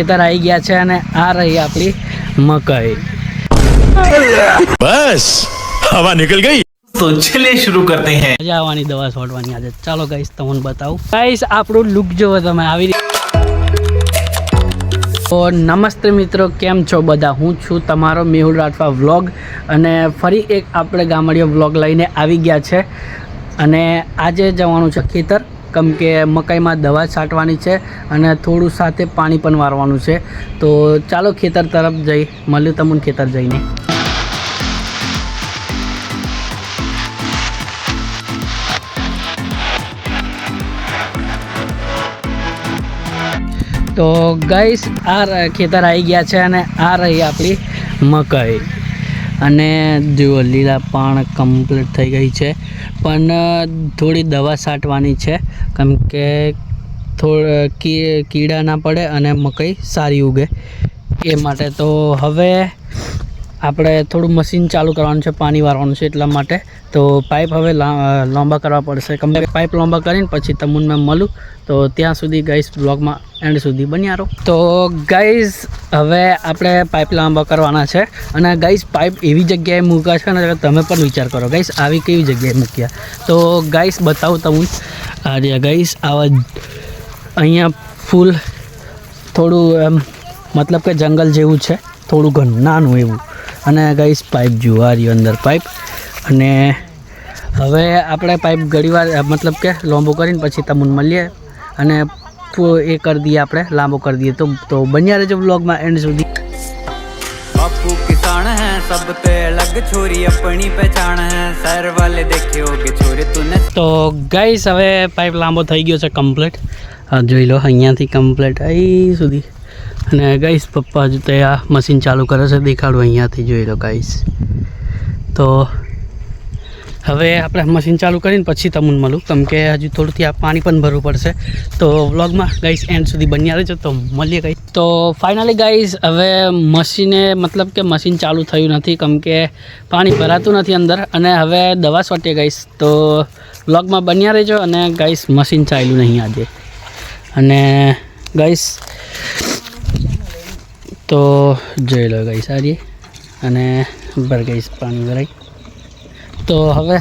ખેતર આવી ગયા છે અને આ રહી આપણી મકાઈ. બસ હવા નીકળ ગઈ. तो चलिए शुरू करते हैं. મજા આવવાની દવા છોડવાની આજે. ચાલો ગાઈસ તમને બતાવું. ગાઈસ આપણું લુક જોવો તમે આવી તો નમસ્તે મિત્રો, કેમ છો બધા? હું છું તમારો મેહુલ રાઠવા વ્લોગ અને ફરી એક આપણે ગામડીઓ વ્લોગ લઈને આવી ગયા છે. અને આજે જવાનું છે ખેતર, કેમ કે મકાઈમાં દવા છાંટવાની છે અને થોડું સાથે પાણી પણ વારવાનું છે. તો ચાલો ખેતર તરફ જઈ મળ્યું તમને ખેતર જઈને. તો ગાઈસ આ ખેતર આવી ગયા છે અને આ રહી આપણી મકાઈ. અને જુઓ લીલા પાણ કમ્પ્લીટ થઈ ગઈ છે, પણ થોડી દવા છાંટવાની છે કેમ કે કીડા ના પડે અને મકાઈ સારી ઉગે એ માટે. તો હવે આપણે થોડું મશીન ચાલુ કરવાનું છે, પાણી વારવાનું છે, એટલા માટે. તો પાઇપ હવે લાંબા કરવા પડશે. કેમ કે પાઇપ લાંબા કરીને પછી તમને મેં મળું. તો ત્યાં સુધી ગાઈસ બ્લોગમાં એન્ડ સુધી બન્યા રહો. તો ગાઈસ હવે આપણે પાઇપ લાંબા કરવાના છે અને ગાઈસ પાઇપ એવી જગ્યાએ મૂક્યા છે ને તમે પણ વિચાર કરો ગાઈસ આવી કેવી જગ્યાએ મૂક્યા. તો ગાઈસ બતાવું તમને. આ ગાઈસ આવા અહીંયા ફૂલ થોડું એમ મતલબ કે જંગલ જેવું છે, થોડું ઘણું નાનું એવું. અને ગાઈસ પાઇપ જુઓ આ રહ્યો અંદર પાઇપ. અને હવે આપણે પાઇપ ઘડીવાર મતલબ કે લાંબો કરીને પછી તમને મળીએ અને એ કરી દઈએ, આપણે લાંબો કરી દઈએ. તો બન્યા રહેજો વ્લોગમાં એન્ડ સુધી. बापू किसान है सब पे अलग छोरी अपनी पहचान है सर वाले देखे होगे छोरे तूने. તો ગાઈસ હવે પાઇપ લાંબો થઈ ગયો છે કમ્પ્લીટ. જોઈ લો અહીંયાથી કમ્પ્લીટ અહીં સુધી. અને ગાઈસ પપ્પા હજુ તો આ મશીન ચાલુ કરે છે, દેખાડું અહીંયાથી. જોઈ લો ગાઈસ. તો હવે આપણે મશીન ચાલુ કરીને પછી તમને મળું, કેમ કે હજુ થોડું ત્યાં પાણી પણ ભરવું પડશે. તો વ્લોગમાં ગાઈસ એન્ડ સુધી બન્યા રહેજો. તો મળીએ ગાઈસ. તો ફાઇનલી ગાઈસ હવે મશીને મતલબ કે મશીન ચાલુ થયું નથી, કેમ કે પાણી ભરાતું નથી અંદર અને હવે દવા છોટીએ ગાઈસ. તો વ્લોગમાં બન્યા રહેજો. અને ગાઈસ મશીન ચાલ્યું નહીં આજે. અને ગાઈસ તો જોઈ લો ગાઈસ સારી. અને ભર ગાઈસ પાણી ભરાય. તો હવે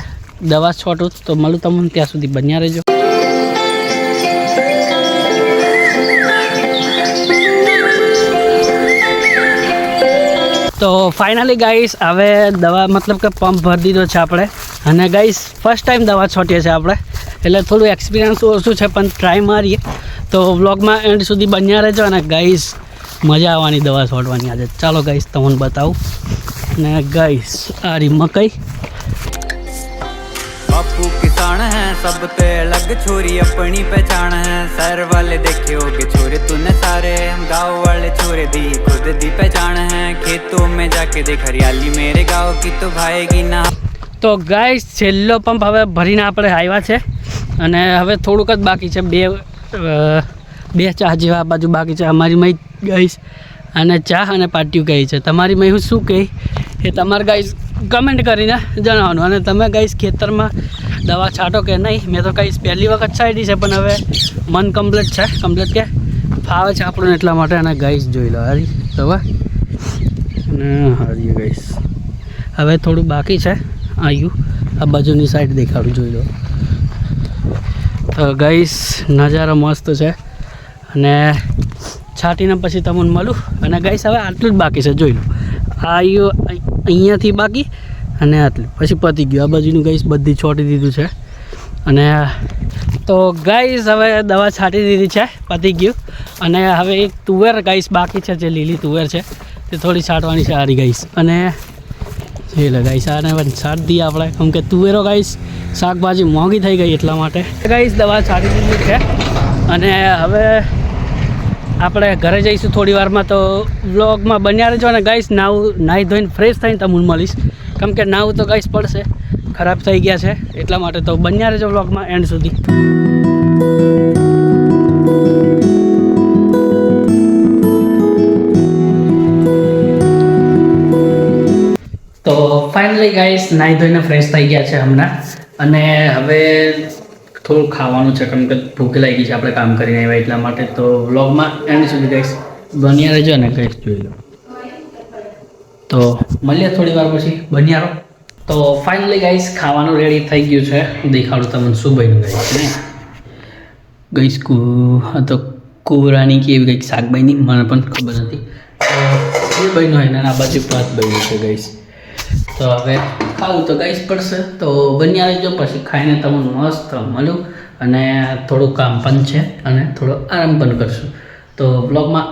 દવા છોટું તો મળું તમને, ત્યાં સુધી બન્યા રહેજો. તો ફાઇનલી ગાઈસ હવે દવા મતલબ કે પંપ ભરી દીધો છે આપણે. અને ગાઈસ ફર્સ્ટ ટાઈમ દવા છોટીએ છીએ આપણે, એટલે થોડું એક્સપિરિયન્સ ઓછું છે, પણ ટ્રાય મારીએ. તો વ્લોગમાં એન્ડ સુધી બન્યા રહેજો. અને ગાઈસ મજા આવવાની દવા છોડવાની આજે. ચાલો ગાઈસ તમને બતાવું. અને ગાઈસ આ રી મકાઈ. बापू किसान है सब पे अलग छोरी अपनी पहचान है सर वाले देखे होगे छोरे तूने सारे गाँव वाले छोरे दी खुद दी पहचान है खेतों में जाके देख हरियाली मेरे गाँव की तो भाएगी ना. તો ગાઈસ છેલ્લો પંપ હવે ભરીને આપણે આવ્યા છે અને હવે થોડુંક જ બાકી છે. બે ચા જેવા બાજુ બાકી છે અમારી મય ગાઈસ. અને ચા અને પાટિયું કહી છે. તમારી મય હું શું કહી એ તમારે ગાઈસ કમેન્ટ કરીને જણાવવાનું. અને તમે ગાઈસ ખેતરમાં દવા છાંટો કે નહીં? મેં તો ગાઈસ પહેલી વખત છાંટી છે, પણ હવે મન કમ્પ્લીટ છે, કમ્પ્લીટ કે ફાવે છે આપણને એટલા માટે. અને ગાઈસ જોઈ લો હારી દવા. અને હારી ગાઈસ હવે થોડું બાકી છે. આવ્યું આ બાજુની સાઈડ દેખાડું, જોઈ લો. તો ગાઈસ નજારો મસ્ત છે. અને છાંટીને પછી તમને મળું. અને ગાઈસ હવે આટલું જ બાકી છે, જોઈ લો. આવ્યું અહીંયાથી બાકી અને આટલું પછી પતી ગયું. આ બાજુનું ગાઈસ બધી છોટી દીધું છે. અને તો ગાઈસ હવે દવા છાંટી દીધી છે, પતી ગયું. અને હવે એક તુવેર ગાઈસ બાકી છે, જે લીલી તુવેર છે તે થોડી છાંટવાની છે હારી ગાઈસ. અને એ ગાઈસ આને પણ છાંટ દઈએ આપણે, કેમ કે તુવેરો ગાઈસ શાકભાજી મોંઘી થઈ ગઈ એટલા માટે. ગાઈસ દવા છાંટી દીધી છે. અને હવે આપણે ઘરે જઈશું થોડી વારમાં. તો વ્લોગમાં બન્યા રહેજો. અને ગાઈસ નાહી ધોઈને ફ્રેશ થઈને તમને મળીશ, કેમ કે નાવું તો ગાઈસ પડશે, ખરાબ થઈ ગયા છે એટલા માટે. તો બન્યા રહેજો વ્લોગમાં એન્ડ સુધી. તો ફાઇનલી ગાઈસ નાહી ધોઈને ફ્રેશ થઈ ગયા છે હમણાં. અને હવે થોડું ખાવાનું છે, કેમ કે ભૂખ લાગી છે આપણે કામ કરીને આવ્યા એટલા માટે. તો વ્લોગમાં એન્ડ સુધી ગાઈસ બન્યા રહેજો ને કઈશ જોઈ લો. તો મળીએ થોડી વાર પછી બન્યા રહો. તો ફાઇનલી ગાઈસ ખાવાનું રેડી થઈ ગયું છે. દેખાડું તમને શું બન્યું ગાઈસ ને ગઈશ તો કોરાની કે એવી કંઈક શાક બની મને પણ ખબર નથી. તો એ બન્યું હોય ને આ બાજુ ભાત બન્યું છે ગાઈસ. તો હવે ખાવું તો ગાઈસ પડશે. તો બન્યા રહેજો પછી ખાઈને તમને મસ્ત મળ્યું અને થોડું કામ પણ છે અને થોડો આરામ પણ કરશું. તો બ્લોગમાં